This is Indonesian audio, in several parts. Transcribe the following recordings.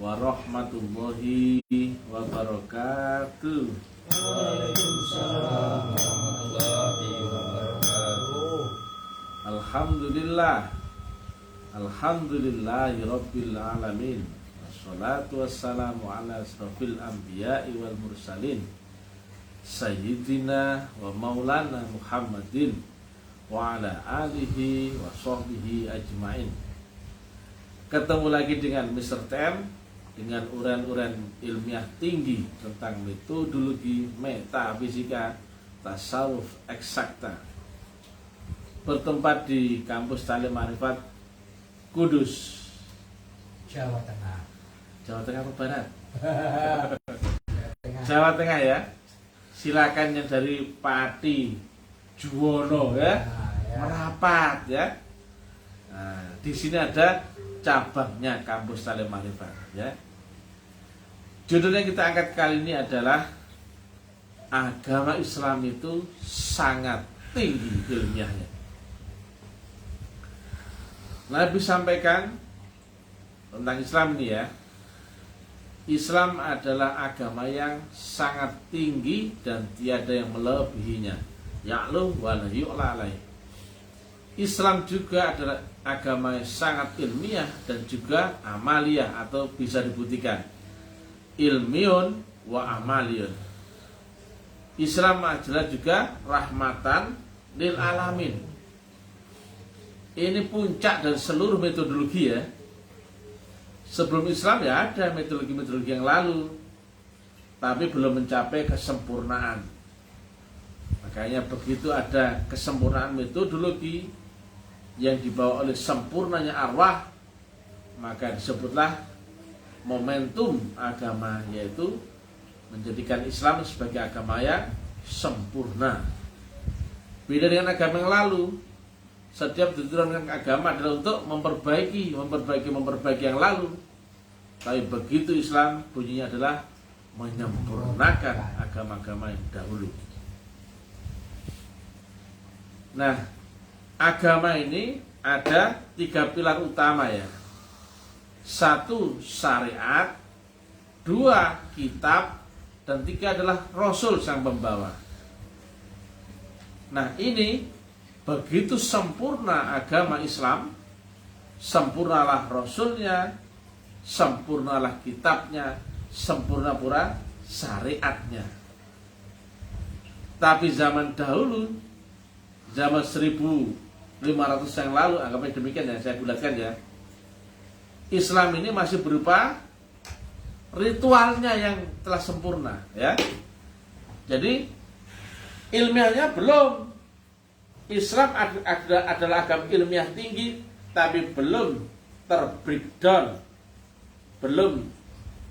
warahmatullahi wabarakatuh. Waalaikumsalam warahmatullahi wabarakatuh. Alhamdulillah, alhamdulillahi rabbil alamin. Wassalatu wassalamu ala asrofil anbiya'i wal mursalin, Sayyidina wa maulana Muhammadin wa ala alihi wa sahbihi ajmain. Ketemu lagi dengan Mr. TM dengan uren-uren ilmiah tinggi tentang metodologi metafisika tasawuf eksakta, bertempat di kampus Ta'lim Ma'rifat Kudus, Jawa Tengah. Jawa Tengah atau Barat? Jawa Tengah ya. Silakan yang dari Pati Juwono ya, merapat ya. Nah, di sini ada cabangnya kampus Ta'lim Ma'rifat ya. Judul yang kita angkat kali ini adalah agama Islam itu sangat tinggi ilmiahnya. Nabi sampaikan tentang Islam ini ya, Islam adalah agama yang sangat tinggi dan tiada yang melebihinya. Ya'lu wa la yu'la alaih. Islam juga adalah agama yang sangat ilmiah dan juga amaliyah, atau bisa dibuktikan ilmiun wa amaliyun. Islam adalah juga rahmatan lil alamin. Ini puncak dari seluruh metodologi ya. Sebelum Islam ya ada metodologi-metodologi yang lalu, tapi belum mencapai kesempurnaan. Makanya begitu ada kesempurnaan metodologi yang dibawa oleh sempurnanya arwah, maka disebutlah momentum agama, yaitu menjadikan Islam sebagai agama yang sempurna. Beda dengan agama yang lalu. Setiap diturunkan agama adalah untuk memperbaiki yang lalu. Tapi begitu Islam bunyinya adalah menyempurnakan agama-agama yang dahulu. Nah, agama ini ada 3 pilar utama ya. 1 syariat, 2 kitab, dan 3 adalah Rasul sang pembawa. Nah ini begitu sempurna agama Islam, sempurnalah Rasulnya, sempurnalah kitabnya, sempurna pula syariatnya. Tapi zaman dahulu, zaman 1500 yang lalu, anggapnya demikian ya, saya bulatkan ya, Islam ini masih berupa ritualnya yang telah sempurna ya. Jadi ilmiahnya belum. Islam adalah agama ilmiah tinggi, tapi belum terbreakdown, belum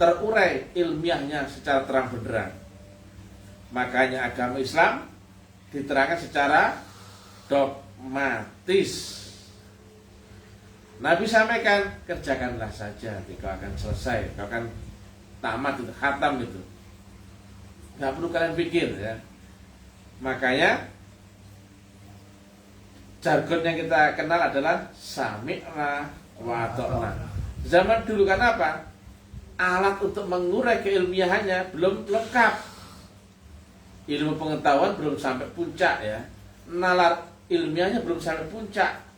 terurai ilmiahnya secara terang benderang. Makanya agama Islam diterangkan secara dogmatis. Nabi sampaikan, kerjakanlah saja, kau akan selesai, kau akan tamat itu, khatam itu. Gak perlu kalian pikir ya. Makanya jargon yang kita kenal adalah sami'na wa ata'na. Zaman dulu kan apa? Alat untuk mengurai keilmiahannya belum lengkap. Ilmu pengetahuan belum sampai puncak ya. Nalar ilmiahnya belum sampai puncak.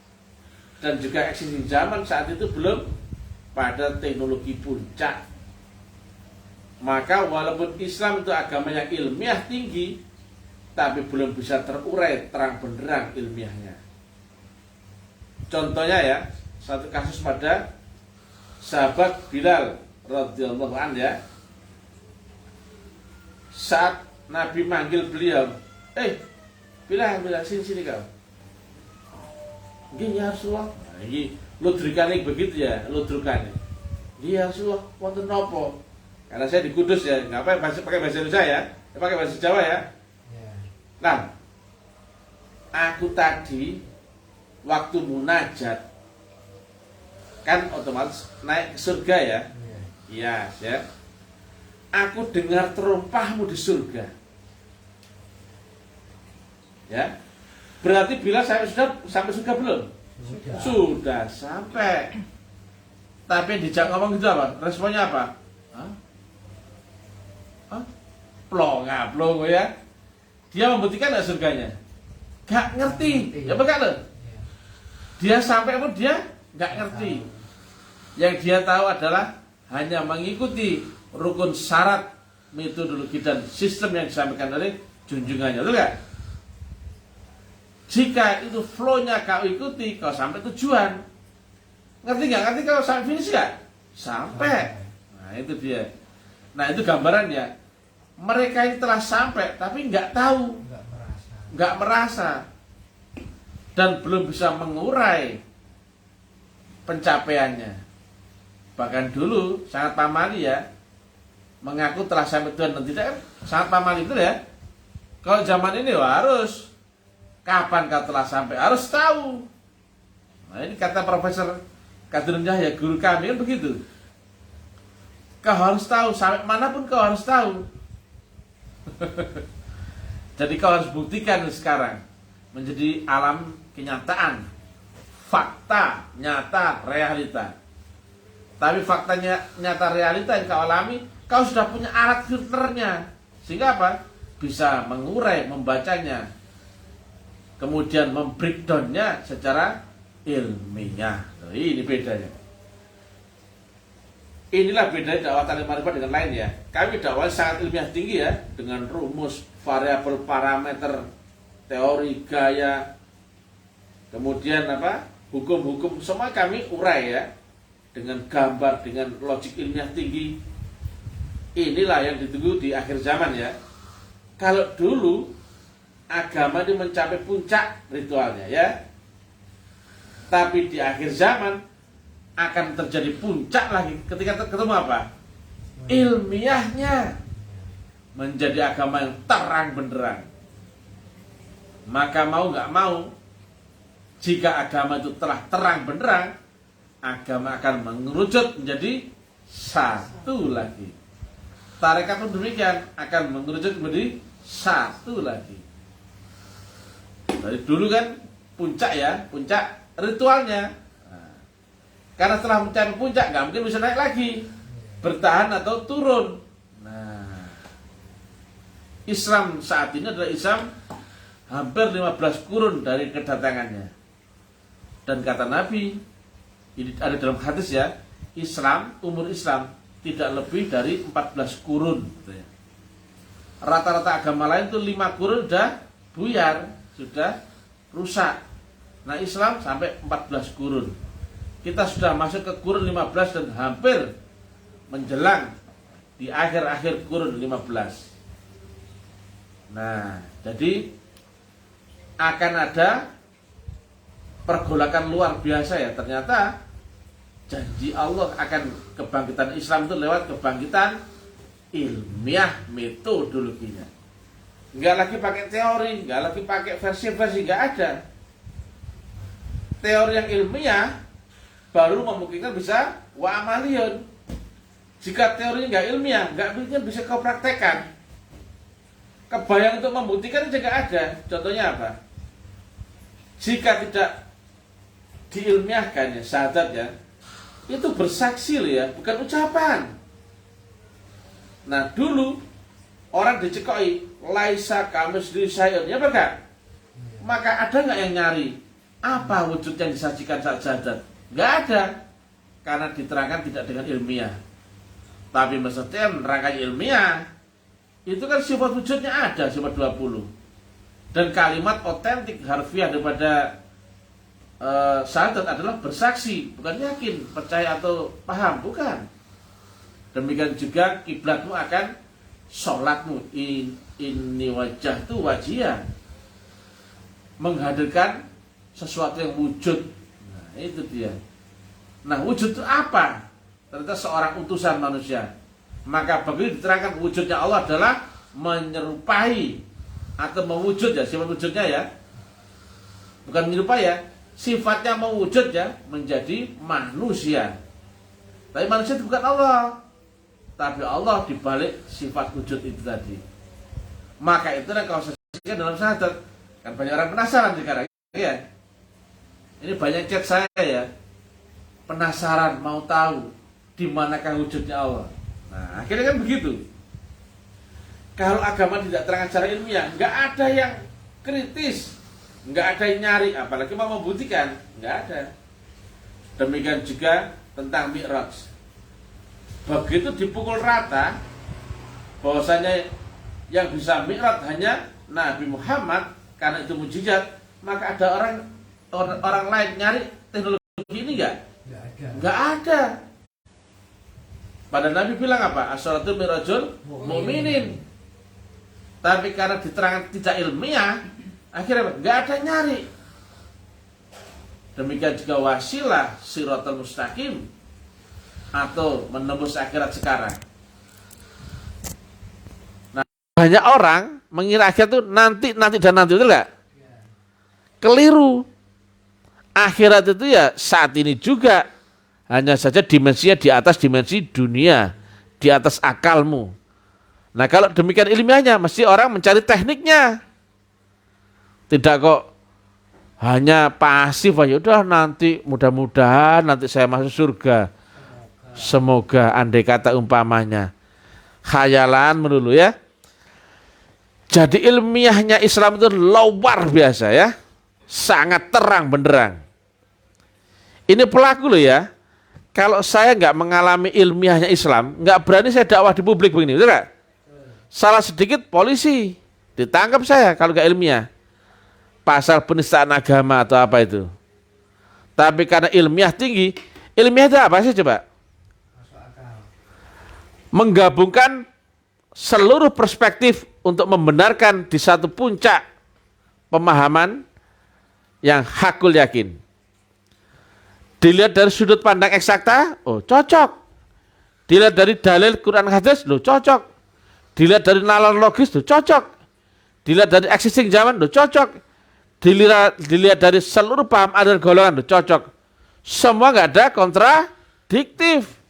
Dan juga eksistensi zaman saat itu belum pada teknologi puncak. Maka walaupun Islam itu agama yang ilmiah tinggi, tapi belum bisa terurai terang benderang ilmiahnya. Contohnya ya, satu kasus pada sahabat Bilal radhiyallahu anhu ya. Saat Nabi manggil beliau, Bilal, sini kau. Gini ya Rasulullah. Nah, ini ludrikane begitu ya, ludrikane. Iya Rasulullah, wonten napa? Karena saya di Kudus ya, ngapain pakai bahasa Indonesia ya? Pakai bahasa Jawa ya. Nah, aku tadi waktu munajat kan otomatis naik ke surga ya. Iya, ya. Aku dengar terompahmu di surga. Ya. Berarti bila saya sudah sampai surga belum? Sudah sampai. Tapi dijak ngomong gitu apa? Responnya apa? Hah? Hah? Plong ya. Dia membuktikan nggak surganya? Gak ngerti. Ya betul loh. Dia sampai pun dia nggak ngerti. Yang dia tahu adalah hanya mengikuti rukun syarat, metodologi dan sistem yang disampaikan oleh junjungannya, betul nggak? Jika itu flow-nya kau ikuti, kau sampai tujuan. Ngerti nggak? Ngerti kalau sampai finish nggak? Sampai. Nah itu dia. Nah itu gambarannya. Mereka yang telah sampai tapi nggak tahu, nggak merasa, dan belum bisa mengurai pencapaiannya. Bahkan dulu sangat pamali ya, mengaku telah sampai Tuhan dan tidak, sangat pamali itu ya. Kalau zaman ini harus kapan kau telah sampai, harus tahu. Nah ini kata Profesor Kadirun Yahya, guru kami kan begitu. Kau harus tahu, sampai manapun kau harus tahu. Jadi kau harus buktikan sekarang menjadi alam kenyataan, fakta, nyata, realita. Tapi faktanya nyata realita yang kau alami, kau sudah punya alat filternya. Sehingga apa? Bisa mengurai, membacanya, kemudian membreakdownnya secara ilmiah. Ini bedanya. Inilah bedanya dakwah Ta'lim Ma'rifat dengan lain ya. Kami dakwah sangat ilmiah tinggi ya, dengan rumus, variabel, parameter, teori, gaya, kemudian apa? Hukum-hukum semua kami urai ya, dengan gambar, dengan logik ilmiah tinggi. Inilah yang ditunggu di akhir zaman ya. Kalau dulu agama ini mencapai puncak ritualnya ya, tapi di akhir zaman akan terjadi puncak lagi ketika ketemu apa? Ilmiahnya menjadi agama yang terang benderang. Maka mau nggak mau, jika agama itu telah terang benderang, agama akan mengerucut menjadi satu lagi. Tarekat pun demikian, akan mengerucut menjadi satu lagi. Dari dulu kan puncak ya, puncak ritualnya. Karena setelah mencapai puncak nggak mungkin bisa naik lagi, bertahan atau turun. Nah, Islam saat ini adalah Islam hampir 15 kurun dari kedatangannya. Dan kata Nabi, ini ada dalam hadis ya, Islam, umur Islam tidak lebih dari 14 kurun. Rata-rata agama lain itu 5 kurun sudah buyar, sudah rusak. Nah Islam sampai 14 kurun. Kita sudah masuk ke kurun 15 dan hampir menjelang di akhir-akhir kurun 15. Nah, jadi akan ada pergolakan luar biasa ya. Ternyata janji Allah akan kebangkitan Islam itu lewat kebangkitan ilmiah metodologinya. Enggak lagi pakai teori, enggak lagi pakai versi-versi, enggak ada. Teori yang ilmiah baru memungkinkan bisa wa amaliyun. Jika teorinya nggak ilmiah, nggak mungkin bisa kau praktekkan. Kebayang untuk membuktikan juga ada. Contohnya apa? Jika tidak diilmiahkan ya, syahadat ya, itu bersaksi loh ya, bukan ucapan. Nah dulu orang dicekoi laisa kamislihi syai'un, ya enggak? Maka ada nggak yang nyari apa wujud yang disajikan saat syahadat? Nggak ada, karena diterangkan tidak dengan ilmiah. Tapi maksudnya rangkaian ilmiah itu kan sifat wujudnya ada, sifat 20. Dan kalimat otentik harfiah daripada syahadat adalah bersaksi, bukan yakin, percaya atau paham, bukan. Demikian juga kiblatmu akan sholatmu, ini wajah itu wajiyah, menghadirkan sesuatu yang wujud. Nah, itu dia. Nah, wujud itu apa? Ternyata seorang utusan manusia. Maka begitu diterangkan wujudnya Allah adalah menyerupai atau mewujud ya, sifat wujudnya ya. Bukan menyerupai ya, sifatnya mewujud ya, menjadi manusia. Tapi manusia itu bukan Allah. Tapi Allah dibalik sifat wujud itu tadi. Maka itulah kau saksikan dalam syahadat. Kan banyak orang penasaran sekarang ya. Ini banyak chat saya ya. penasaran, mau tahu di manakah wujudnya Allah. Nah, akhirnya kan begitu. Kalau agama tidak terangkan secara ilmiah, nggak ada yang kritis, nggak ada yang nyari, apalagi mau membuktikan, nggak ada. Demikian juga tentang Mi'raj. Begitu dipukul rata, bahwasanya yang bisa Mi'raj hanya Nabi Muhammad, karena itu mujizat, maka ada orang lain nyari teknologi ini nggak? Nggak ada. Nggak ada. Pada Nabi bilang apa? As-sholatu mirajul mu'minin. Tapi karena diterangkan tidak ilmiah, akhirnya nggak ada nyari. Demikian juga wasilah siratal mustaqim atau menembus akhirat sekarang. Nah, banyak orang mengira akhirat itu nanti dan nanti, itu enggak? Keliru. Akhirat itu ya saat ini juga. Hanya saja dimensinya di atas dimensi dunia, di atas akalmu. Nah, kalau demikian ilmiahnya, mesti orang mencari tekniknya. Tidak kok hanya pasif aja, udah nanti mudah-mudahan nanti saya masuk surga. Semoga, andai kata umpamanya. Khayalan melulu ya. Jadi ilmiahnya Islam itu luar biasa ya. Sangat terang benderang. Ini pelaku loh ya. Kalau saya nggak mengalami ilmiahnya Islam, nggak berani saya dakwah di publik begini, betul nggak? Salah sedikit polisi ditangkap saya kalau nggak ilmiah. Pasal penistaan agama atau apa itu. Tapi karena ilmiah tinggi, ilmiah itu apa sih coba? Masuk akal. Menggabungkan seluruh perspektif untuk membenarkan di satu puncak pemahaman yang hakul yakin. Dilihat dari sudut pandang eksakta, oh cocok. Dilihat dari dalil Quran hadis, loh cocok. Dilihat dari nalar logis, loh cocok. Dilihat dari existing zaman, loh cocok. Dilihat dari seluruh paham aliran golongan, loh cocok. Semua nggak ada kontradiktif.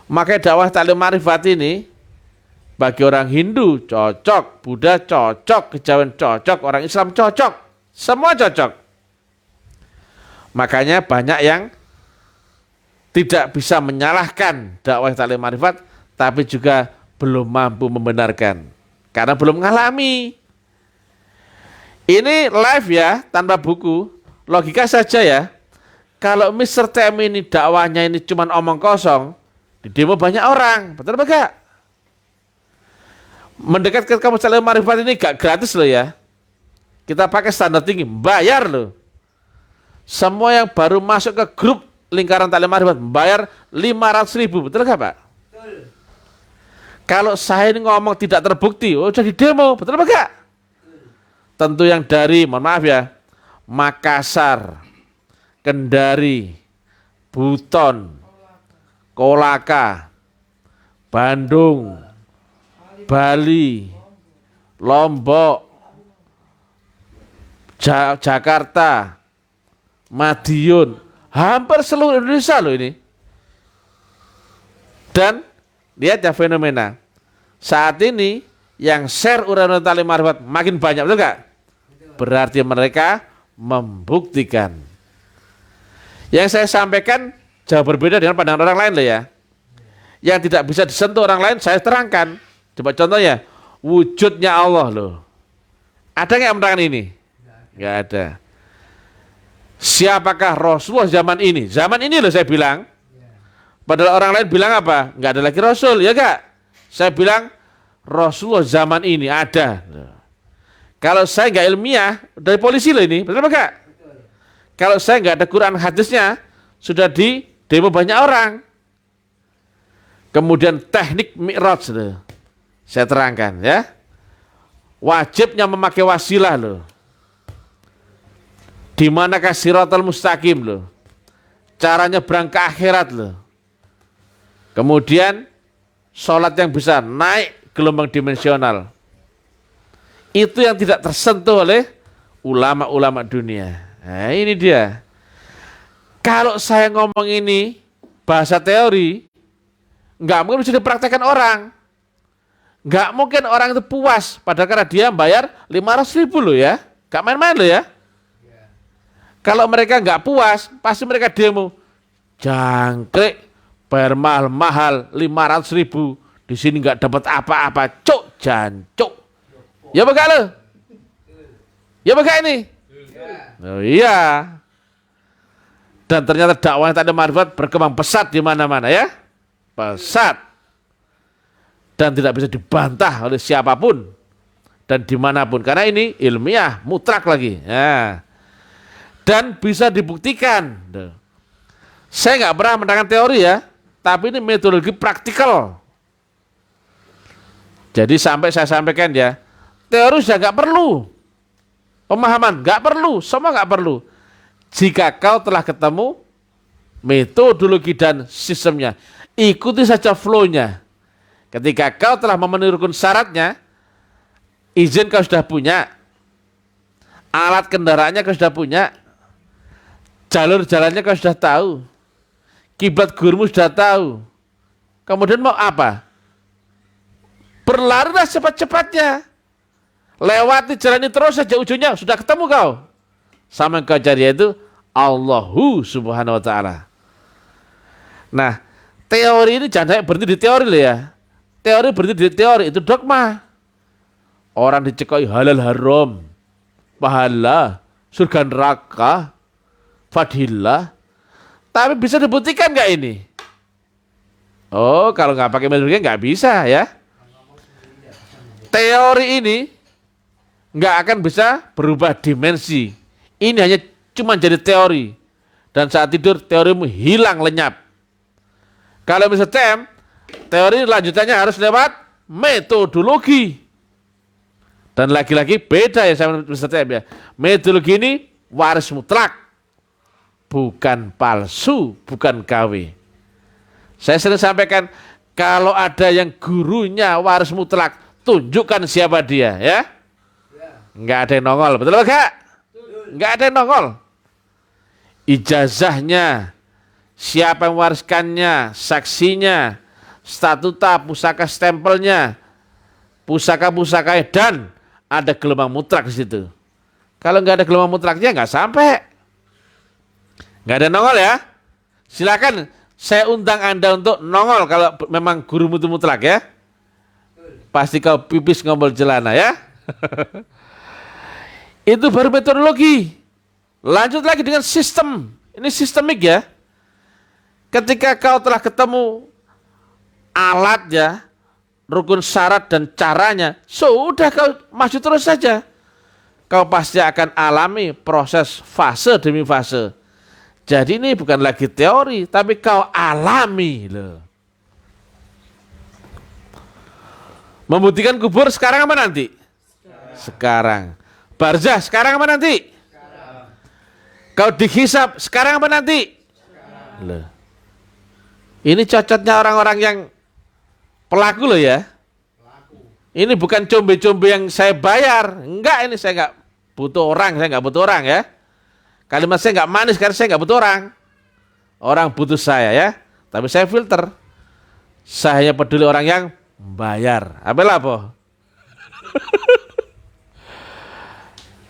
Makanya dakwah taklim ma'rifat ini bagi orang Hindu cocok, Buddha cocok, kejawen cocok, orang Islam cocok, semua cocok. Makanya banyak yang tidak bisa menyalahkan dakwah taklim ma'rifat, tapi juga belum mampu membenarkan karena belum mengalami. Ini live ya, tanpa buku, logika saja ya. Kalau Mr. TM ini dakwahnya ini cuma omong kosong, di demo banyak orang, betul apa enggak? Mendekat ke kampus taklim ma'rifat ini gak gratis loh ya. Kita pakai standar tinggi, bayar loh. Semua yang baru masuk ke grup lingkaran taklim ma'rifat bayar 500.000, betul nggak Pak? Betul. Kalau saya ini ngomong tidak terbukti, oh jadi demo, betul apa enggak? Tentu yang dari, mohon maaf ya, Makassar, Kendari, Buton, Kolaka, Bandung, Bali, Lombok, Jakarta, Madiun, hampir seluruh Indonesia loh ini. Dan lihat ya fenomena. Saat ini yang share uraian taklim ma'rifat makin banyak, betul nggak? Berarti mereka membuktikan. Yang saya sampaikan jauh berbeda dengan pandangan orang lain loh ya. Yang tidak bisa disentuh orang lain saya terangkan. Coba contohnya, wujudnya Allah loh. Ada nggak yang menerangkan ini? Nggak ada. Siapakah Rasulullah zaman ini? Zaman ini loh saya bilang. Padahal orang lain bilang apa? Nggak ada lagi Rasul, ya nggak? Saya bilang Rasulullah zaman ini ada. Kalau saya nggak ilmiah, dari polisi loh ini, betul nggak? Kalau saya nggak ada Quran hadisnya, sudah di demo banyak orang. Kemudian teknik Mi'raj loh. Saya terangkan ya. Wajibnya memakai wasilah loh. Di manakah siratal mustaqim loh. Caranya berangkat akhirat loh. Kemudian sholat yang bisa naik gelombang dimensional. Itu yang tidak tersentuh oleh ulama-ulama dunia. Nah ini dia. Kalau saya ngomong ini bahasa teori, nggak mungkin bisa dipraktekkan orang. Nggak mungkin orang itu puas. Padahal karena dia bayar 500.000 loh ya. Nggak main-main loh ya. Kalau mereka nggak puas, pasti mereka demo. jangkrik, bayar mahal-mahal 500.000, di sini nggak dapat apa-apa, cuk, jancuk. Ya bagaimana lo? Ya bagaimana ini? Oh iya. Dan ternyata dakwah yang tak ada manfaat berkembang pesat di mana-mana ya. Pesat. Dan tidak bisa dibantah oleh siapapun. Dan dimanapun. Karena ini ilmiah, mutlak lagi. Ya. Dan bisa dibuktikan. Saya nggak pernah menerangkan teori ya. Tapi ini metodologi praktikal. Jadi sampai saya sampaikan ya. Teori sudah nggak perlu. Pemahaman nggak perlu. Semua nggak perlu. Jika kau telah ketemu metodologi dan sistemnya, ikuti saja flow-nya. Ketika kau telah memenuhi rukun syaratnya, izin kau sudah punya, alat kendaraannya kau sudah punya, jalur jalannya kau sudah tahu, kiblat gurumu sudah tahu. Kemudian mau apa? Berlarilah cepat-cepatnya. Lewati jalan ini terus saja, ujungnya sudah ketemu kau. Sama yang kau cari yaitu Allahu subhanahu wa ta'ala. Nah, teori ini jangan berhenti di teori loh ya. Teori berhenti di teori, itu dogma. Orang dicekoi halal haram, pahala, surga neraka, fadilah. Tapi bisa dibuktikan nggak ini? Oh, kalau nggak pakai metodologi nggak bisa ya. Teori ini nggak akan bisa berubah dimensi. Ini hanya cuma jadi teori. Dan saat tidur teorimu hilang lenyap. Kalau Mr. Tem, teori lanjutannya harus lewat metodologi. Dan lagi-lagi beda ya sama Mr. Tem ya. Metodologi ini waris mutlak. Bukan palsu, bukan KW. Saya sering sampaikan, kalau ada yang gurunya waris mutlak, tunjukkan siapa dia ya. Nggak ada yang nongol, betul enggak? Nggak ada yang nongol. Ijazahnya, siapa yang mewariskannya, saksinya, statuta, pusaka stempelnya, pusaka-pusaka, dan ada gelombang mutlak di situ. Kalau nggak ada gelombang mutlaknya nggak sampai. Nggak ada nongol ya. Silakan saya undang Anda untuk nongol kalau memang gurumu itu mutlak ya. Pasti kau pipis ngobrol celana ya. Itu baru metodologi. Lanjut lagi dengan sistem. Ini sistemik ya. Ketika kau telah ketemu alatnya, rukun syarat dan caranya, sudah kau maju terus saja. Kau pasti akan alami proses fase demi fase. Jadi ini bukan lagi teori, tapi kau alami loh. Membuktikan kubur sekarang apa nanti? Sekarang. Barzah sekarang apa nanti? Sekarang. Kau dihisab sekarang apa nanti? Loh. Ini cocoknya orang-orang yang pelaku loh ya. Ini bukan combe-combe yang saya bayar. Enggak, ini saya enggak butuh orang, saya enggak butuh orang ya. Kalimat saya enggak manis karena saya enggak butuh orang. Orang butuh saya ya. Tapi saya filter. Saya hanya peduli orang yang bayar. Apa?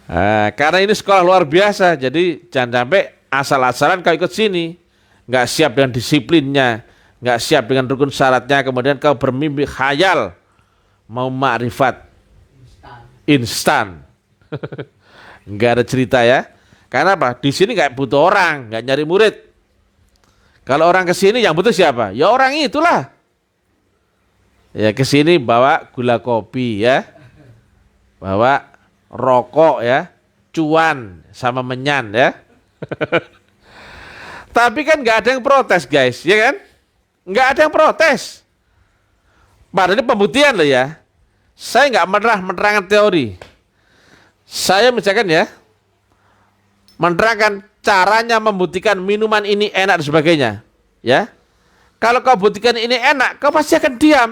Nah, karena ini sekolah luar biasa, jadi jangan sampai asal-asalan kau ikut sini, nggak siap dengan disiplinnya, nggak siap dengan rukun syaratnya, kemudian kau bermimpi khayal mau makrifat instan, nggak ada cerita ya. Karena apa? Di sini nggak butuh orang, nggak nyari murid. Kalau orang kesini yang butuh siapa? Ya orang itulah. Ya kesini bawa gula kopi ya, bawa rokok ya, cuan sama menyan ya. Tapi kan nggak ada yang protes guys, ya kan? Nggak ada yang protes. Padahal ini pembuktian loh ya. Saya nggak menerangkan teori. Saya misalkan ya, menerangkan caranya membuktikan minuman ini enak dan sebagainya. Ya, kalau kau buktikan ini enak, kau pasti akan diam.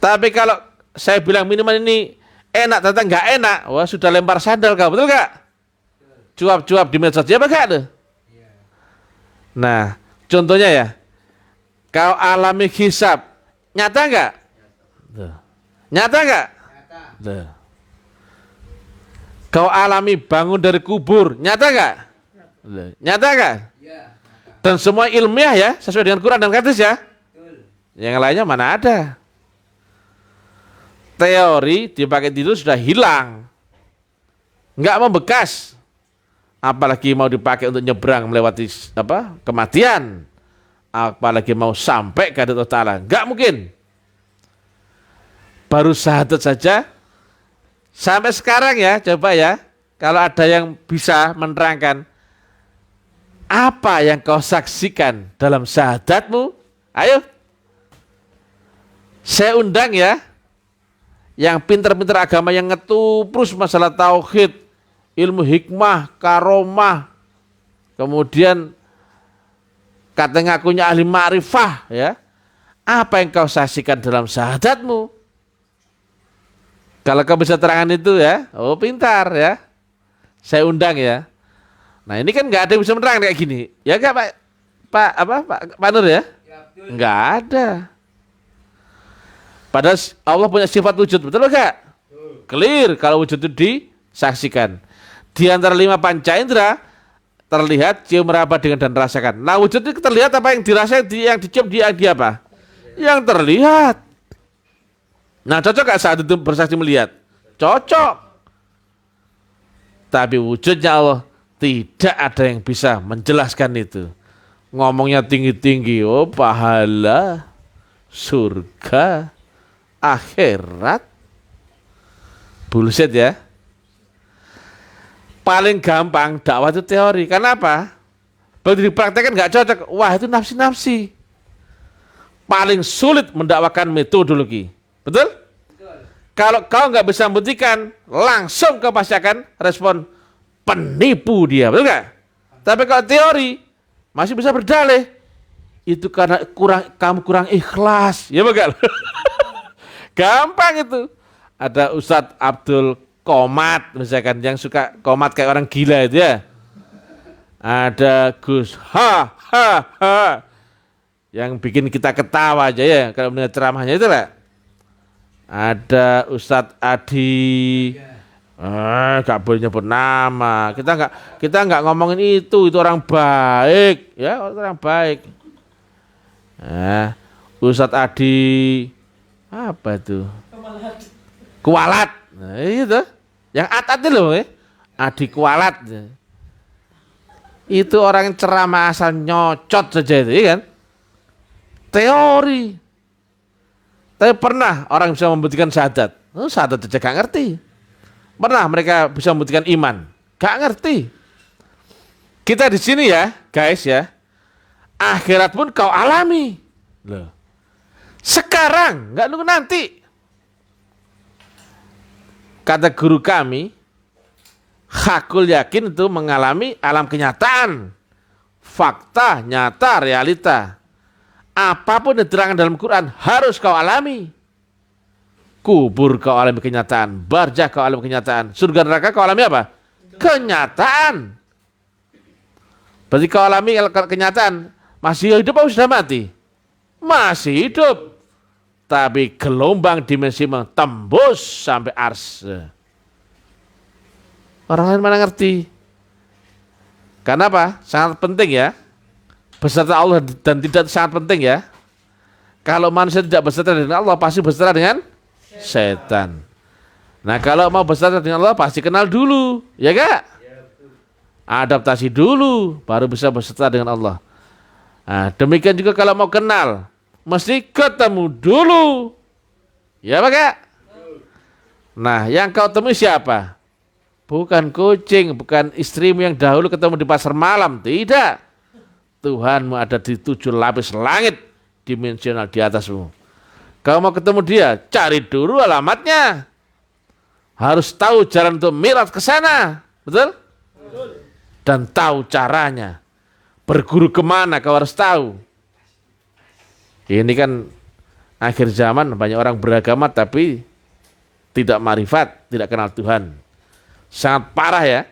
Tapi kalau saya bilang minuman ini enak, ternyata nggak enak, wah sudah lempar sandal kau, betul nggak? Cuap-cuap di medsos, ya enggak tuh? Nah, contohnya ya, kau alami hisab, nyata nggak? Nyata nggak? Kau alami bangun dari kubur, nyata nggak? Nyata kan? Ya. Dan semua ilmiah ya, sesuai dengan Quran dan hadis ya. Betul. Yang lainnya mana ada? Teori dipakai tidur sudah hilang. Nggak membekas. Apalagi mau dipakai untuk nyebrang melewati kematian. Apalagi mau sampai ke Allah Ta'ala. Nggak mungkin. Baru syahadat saja. Sampai sekarang ya, coba ya. Kalau ada yang bisa menerangkan. Apa yang kau saksikan dalam syahadatmu? Ayo. Saya undang ya. Yang pintar-pintar agama yang ngetuprus masalah tauhid. Ilmu hikmah, karomah. Kemudian kata ngakunya ahli ma'rifah ya. Apa yang kau saksikan dalam syahadatmu? Kalau kau bisa terangkan itu ya. Oh pintar ya. Saya undang ya. Nah ini kan nggak ada yang bisa menerang kayak gini, ya nggak Pak Nur ya? Nggak ada. Padahal Allah punya sifat wujud, betul nggak? Clear kalau wujud itu disaksikan. Di antara 5 panca indera terlihat, cium, meraba, dengar dan rasakan. Nah wujud itu terlihat apa yang dirasakan, yang dicium, dia apa? Yang terlihat. Nah cocok nggak saat itu bersaksi melihat? Cocok. Tapi wujudnya Allah tidak ada yang bisa menjelaskan itu. Ngomongnya tinggi-tinggi, oh pahala, surga, akhirat. Bullshit ya. Paling gampang dakwah itu teori. Kenapa? Begitu dipraktekkan nggak cocok. Wah itu nafsi-nafsi. Paling sulit mendakwakan metodologi. Betul? Kalau kau nggak bisa membuktikan, langsung kau pasti akan respon penipu dia, betul nggak? Tapi kalau teori masih bisa berdalih, itu karena kamu kurang ikhlas, ya betul? Gampang itu. Ada Ustadz Abdul Qomat misalkan yang suka qomat kayak orang gila itu ya. Ada Gus yang bikin kita ketawa aja ya kalau mendengar ceramahnya itu lah. Ada Ustadz Adi. Gak boleh nyebut nama. Kita nggak ngomongin itu orang baik, ya orang baik. Ustadz Adi apa itu? Kualat. Nah, itu yang itu loh, Adi Kualat. Itu orang yang ceramah asal nyocot saja itu, ya kan? Teori. Tapi pernah orang bisa membuktikan syahadat? Syahadat aja gak ngerti. Pernah mereka bisa membuktikan iman? Gak ngerti. Kita di sini ya, guys ya. Akhirat pun kau alami. Loh. Sekarang, nggak nunggu nanti. Kata guru kami, hakul yakin itu mengalami alam kenyataan. Fakta, nyata, realita. Apapun yang diterangkan dalam Quran harus kau alami. Kubur kau alami kenyataan, barzakh kau alami kenyataan, surga neraka kau alami apa? Kenyataan. Berarti kau alami kenyataan, masih hidup atau sudah mati? Masih hidup. Tapi gelombang dimensi tembus sampai ars. Orang lain mana ngerti? Karena apa? Sangat penting ya. Beserta Allah dan tidak sangat penting ya. Kalau manusia tidak beserta dengan Allah, pasti beserta dengan setan. Nah kalau mau beserta dengan Allah pasti kenal dulu, ya gak? Adaptasi dulu, baru bisa beserta dengan Allah. Nah, demikian juga kalau mau kenal, mesti ketemu dulu, ya Pak Kak? Nah yang kau temui siapa? Bukan kucing, bukan istrimu yang dahulu ketemu di pasar malam, tidak. Tuhanmu ada di 7 lapis langit dimensional di atasmu. Kalau mau ketemu dia, cari dulu alamatnya. Harus tahu jalan untuk mi'raj ke sana, betul? Betul. Dan tahu caranya. Berguru kemana kau harus tahu. Ini kan akhir zaman banyak orang beragama tapi tidak marifat, tidak kenal Tuhan. Sangat parah ya.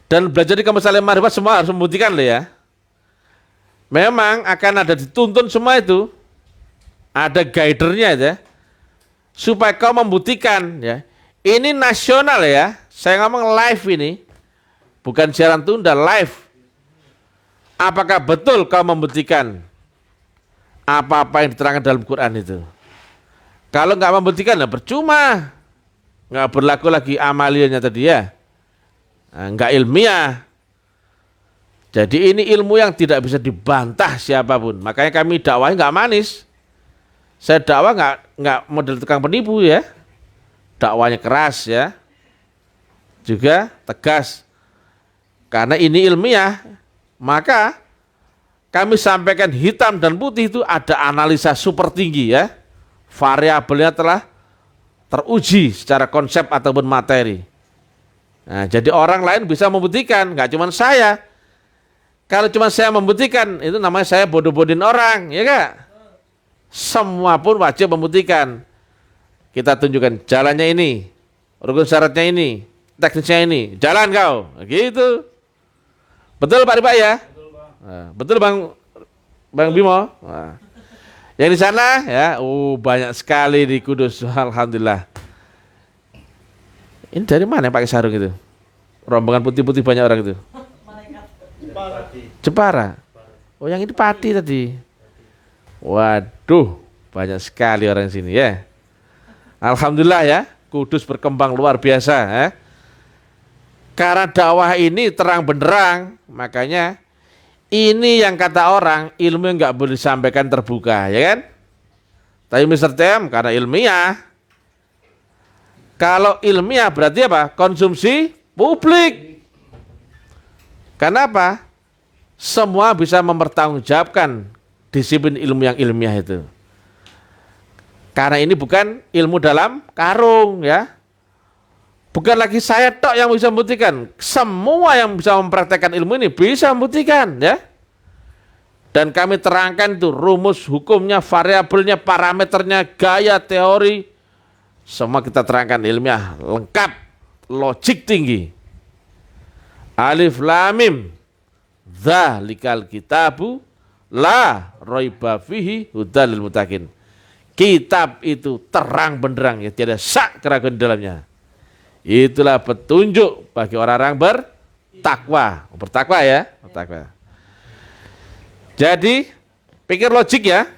Dan belajar di kampus alim marifat semua harus membuktikan loh ya. Memang akan ada dituntun semua itu. Ada guidernya ya, supaya kau membuktikan ya. Ini nasional ya, saya ngomong live ini, bukan siaran tunda, live. Apakah betul kau membuktikan apa-apa yang diterangkan dalam Quran itu? Kalau nggak membuktikan, ya percuma. Nggak berlaku lagi amaliannya tadi ya. Nah, nggak ilmiah. Jadi ini ilmu yang tidak bisa dibantah siapapun. Makanya kami dakwahnya nggak manis. Saya dakwah nggak model tukang penipu ya. Dakwahnya keras ya. Juga tegas. Karena ini ilmiah, maka kami sampaikan hitam dan putih itu ada analisa super tinggi ya. Variabelnya telah teruji secara konsep ataupun materi. Nah, jadi orang lain bisa membuktikan, nggak cuma saya. Kalau cuma saya membuktikan, itu namanya saya bodoh-bodohin orang, ya Kak? Semua pun wajib membuktikan. Kita tunjukkan jalannya ini, rukun syaratnya ini, teknisnya ini, jalan kau, gitu. Betul Pak Ripa ya? Betul Bang Bimo? Nah. Yang di sana ya, banyak sekali di Kudus, alhamdulillah. Ini dari mana pakai sarung itu? Rombongan putih-putih banyak orang itu. Jepara. Oh yang ini Pati tadi. Waduh, banyak sekali orang sini ya. Alhamdulillah ya, Kudus berkembang luar biasa ya. Karena dakwah ini terang benderang, makanya ini yang kata orang ilmu yang nggak boleh disampaikan terbuka, ya kan? Tapi Mr. Tem karena ilmiah. Kalau ilmiah berarti apa? Konsumsi publik. Kenapa? Semua bisa mempertanggungjawabkan disiplin ilmu yang ilmiah itu. Karena ini bukan ilmu dalam karung ya. Bukan lagi saya tok yang bisa membuktikan. Semua yang bisa mempraktekkan ilmu ini bisa membuktikan ya. Dan kami terangkan itu rumus hukumnya, variabelnya, parameternya, gaya teori. Semua kita terangkan ilmiah, lengkap, logik tinggi. Alif lam mim. Dzalikal kitabu la raiba fihi hudal lil muttaqin. Kitab itu terang benderang ya, tiada syak keraguan di dalamnya. Itulah petunjuk bagi orang-orang bertakwa. Bertakwa ya, bertakwa. Jadi, pikir logik ya.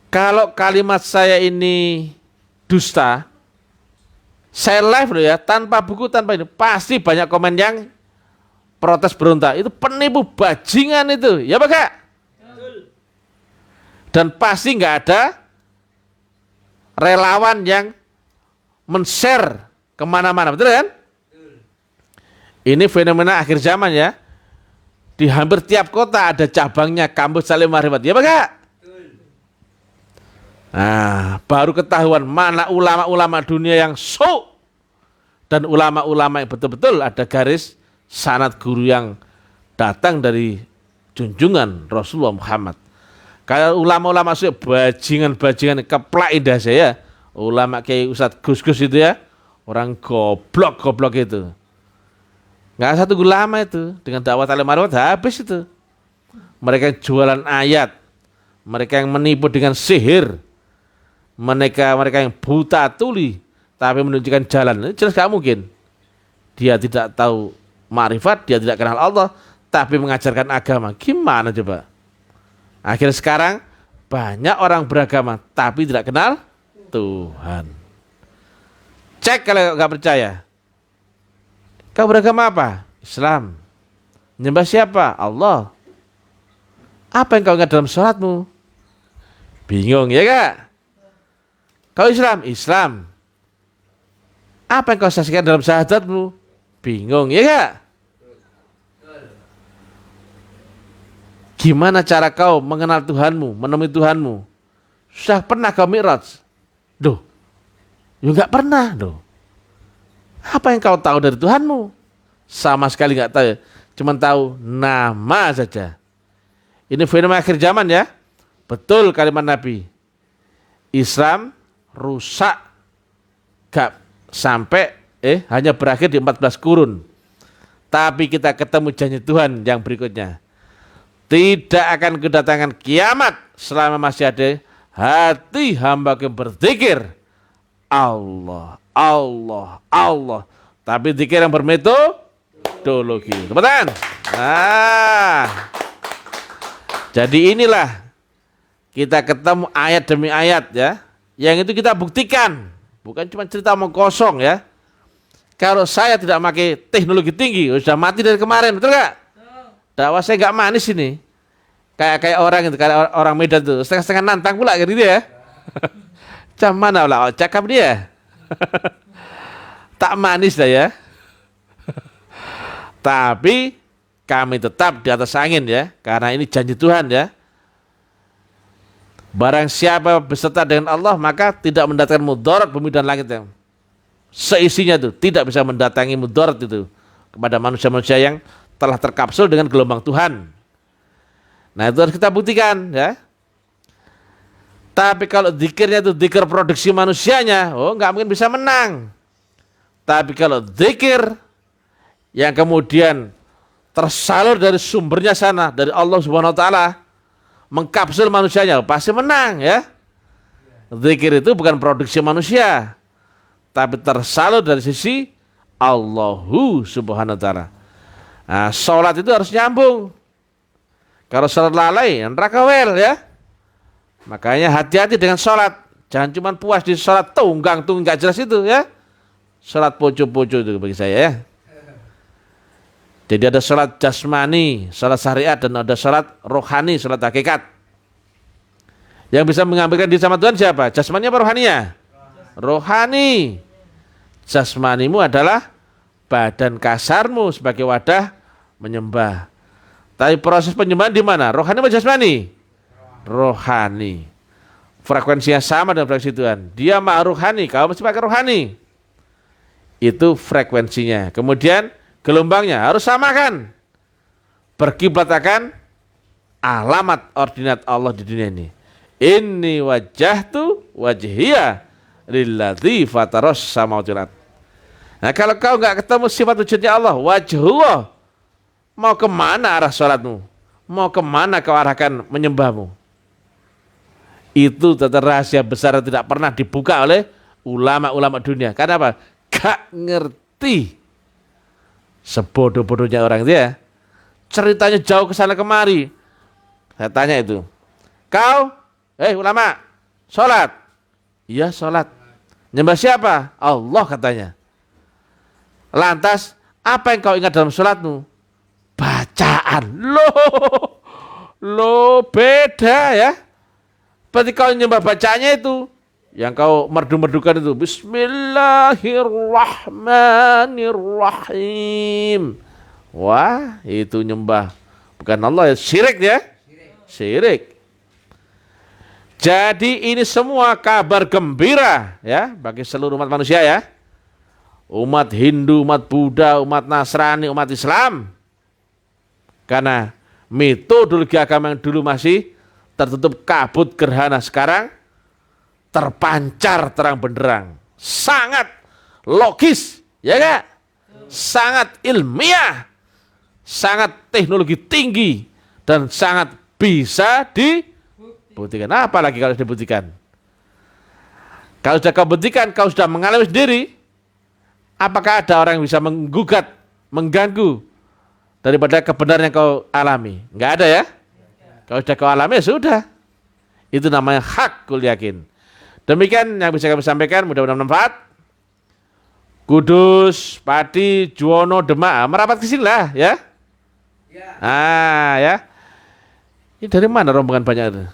Kalau kalimat saya ini dusta, saya live loh ya, tanpa buku, tanpa ini, pasti banyak komen yang protes berontak. Itu penipu bajingan itu, ya Pak Kak? Dan pasti nggak ada relawan yang men-share kemana-mana, betul kan? Ini fenomena akhir zaman ya. Di hampir tiap kota ada cabangnya kampus Salim Maarifat, ya Pak Kak? Nah, baru ketahuan mana ulama-ulama dunia yang dan ulama-ulama yang betul-betul ada garis sanad guru yang datang dari junjungan Rasulullah Muhammad. Kalau ulama-ulama bajingan-bajingan keplak indah saya, ulama kayak Ustadz Gus-Gus itu ya, orang goblok-goblok itu. Nggak satu ulama itu dengan dakwah Salim Maarifat habis itu. Mereka yang jualan ayat, mereka yang menipu dengan sihir, mereka yang buta tuli tapi menunjukkan jalan. Jelas gak mungkin. Dia tidak tahu ma'rifat, dia tidak kenal Allah, tapi mengajarkan agama. Gimana coba? Akhirnya sekarang banyak orang beragama tapi tidak kenal Tuhan. Cek kalau nggak percaya. Kau beragama apa? Islam. Menyembah siapa? Allah. Apa yang kau ingat dalam sholatmu? Bingung ya Kak? Kau Islam? Islam. Apa yang kau saksikan dalam syahadatmu? Bingung ya Kak? Gimana cara kau mengenal Tuhanmu, menemui Tuhanmu? Sudah pernah kau mi'raj? Duh, ya enggak pernah. Duh. Apa yang kau tahu dari Tuhanmu? Sama sekali enggak tahu. Cuma tahu nama saja. Ini fenomena akhir zaman ya. Betul kalimat Nabi. Islam rusak gak sampai hanya berakhir di 14 kurun. Tapi kita ketemu janji Tuhan yang berikutnya. Tidak akan kedatangan kiamat selama masih ada hati hamba yang berzikir Allah, Allah, Allah. Tapi zikir yang bermetode teknologi. Tepuk tangan. Nah, jadi inilah kita ketemu ayat demi ayat ya. Yang itu kita buktikan. Bukan cuma cerita omong kosong ya. Kalau saya tidak pakai teknologi tinggi, sudah mati dari kemarin, betul nggak? Dakwah saya nggak manis ini. Kayak orang itu, kayak orang Medan tuh, setengah-setengah nantang pula gitu ya. Cam mana lah, cakap dia. Tak manis dah ya. Tapi kami tetap di atas angin ya, karena ini janji Tuhan ya. Barang siapa beserta dengan Allah, maka tidak mendatangkan mudarat bumi dan langit yang seisinya itu tidak bisa mendatangi mudarat itu kepada manusia-manusia yang telah terkapsul dengan gelombang Tuhan. Nah itu harus kita buktikan ya. Tapi kalau zikirnya itu zikir produksi manusianya, oh nggak mungkin bisa menang. Tapi kalau zikir yang kemudian tersalur dari sumbernya sana, dari Allah Subhanahu Wa Taala, mengkapsul manusianya, pasti menang ya. Zikir itu bukan produksi manusia, tapi tersalur dari sisi Allahu Subhanahu Wa Taala. Nah, sholat itu harus nyambung. Kalau sholat lalai, neraka wel ya. Makanya hati-hati dengan sholat. Jangan cuma puas di sholat tunggang nggak jelas itu ya. Sholat poco-poco itu bagi saya ya. Jadi ada sholat jasmani, sholat syariat, dan ada sholat rohani, sholat hakikat. Yang bisa mengambilkan diri sama Tuhan siapa? Jasmani apa rohaninya? Rohani. Jasmanimu adalah badan kasarmu sebagai wadah menyembah. Tapi proses penyembahan di mana? Rohani atau jasmani? Rohani. Frekuensinya sama dengan frekuensi Tuhan. Dia maha rohani, kau mesti pakai rohani. Itu frekuensinya. Kemudian gelombangnya harus samakan. Berkiblat akan alamat ordinat Allah di dunia ini. Inni wajjahtu wajhiya lilladzi fataros samawati wal ardh. Nah kalau kau nggak ketemu sifat wujudnya Allah, wajhullah, mau kemana arah sholatmu? Mau kemana kau arahkan menyembahmu? Itu tata rahasia besar yang tidak pernah dibuka oleh ulama-ulama dunia. Karena apa? Gak ngerti. Sebodoh-bodohnya orang itu ya. Ceritanya jauh ke sana kemari. Saya tanya itu. Kau, ulama, sholat. Iya sholat. Nyembah siapa? Allah katanya. Lantas, apa yang kau ingat dalam sholatmu? Bacaan. Loh, beda ya. Berarti kau nyembah bacaannya itu. Yang kau merdu-merdukan itu. Bismillahirrahmanirrahim. Wah, itu nyembah. Bukan Allah ya, syirik ya. Syirik. Jadi ini semua kabar gembira ya bagi seluruh umat manusia ya. Umat Hindu, umat Buddha, umat Nasrani, umat Islam. Karena metodologi agama yang dulu masih tertutup kabut gerhana, sekarang terpancar terang benderang. Sangat logis, ya enggak? Sangat ilmiah. Sangat teknologi tinggi dan sangat bisa dibuktikan. Apa lagi kalau dibuktikan? Kalau sudah kau buktikan, kau sudah mengalami sendiri. Apakah ada orang yang bisa menggugat, mengganggu daripada kebenaran yang kau alami? Enggak ada ya? Kalau sudah kau alami ya sudah. Itu namanya hakul yakin. Demikian yang bisa kami sampaikan, mudah-mudahan bermanfaat. Kudus, Pati, Juwono, Demak, merapat ke sini lah ya. Ya. Ini dari mana rombongan banyak itu?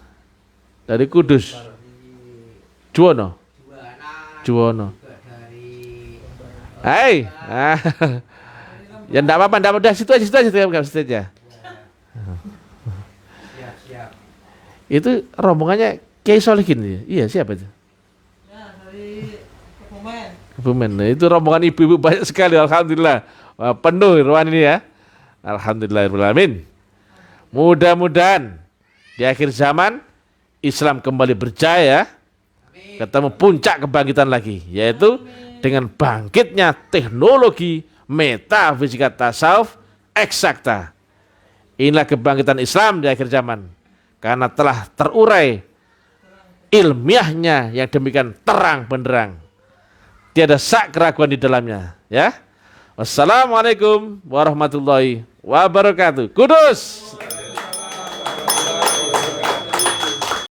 Dari Kudus. Juwono. Hai. Ya enggak apa-apa, enggak udah situ aja. Itu rombongannya Kiai Solihin ya? Iya, siapa itu? Ya, dari Kebumen. Nah, itu rombongan ibu-ibu banyak sekali, alhamdulillah. Wah, penuh ruangan ini ya. Alhamdulillahirrahmanirrahim. Mudah-mudahan di akhir zaman Islam kembali berjaya, ketemu puncak kebangkitan lagi, yaitu dengan bangkitnya teknologi metafisika tasawuf eksakta. Inilah kebangkitan Islam di akhir zaman, karena telah terurai ilmiahnya yang demikian terang benderang. Tiada sak keraguan di dalamnya, ya. Wassalamualaikum warahmatullahi wabarakatuh. Kudus.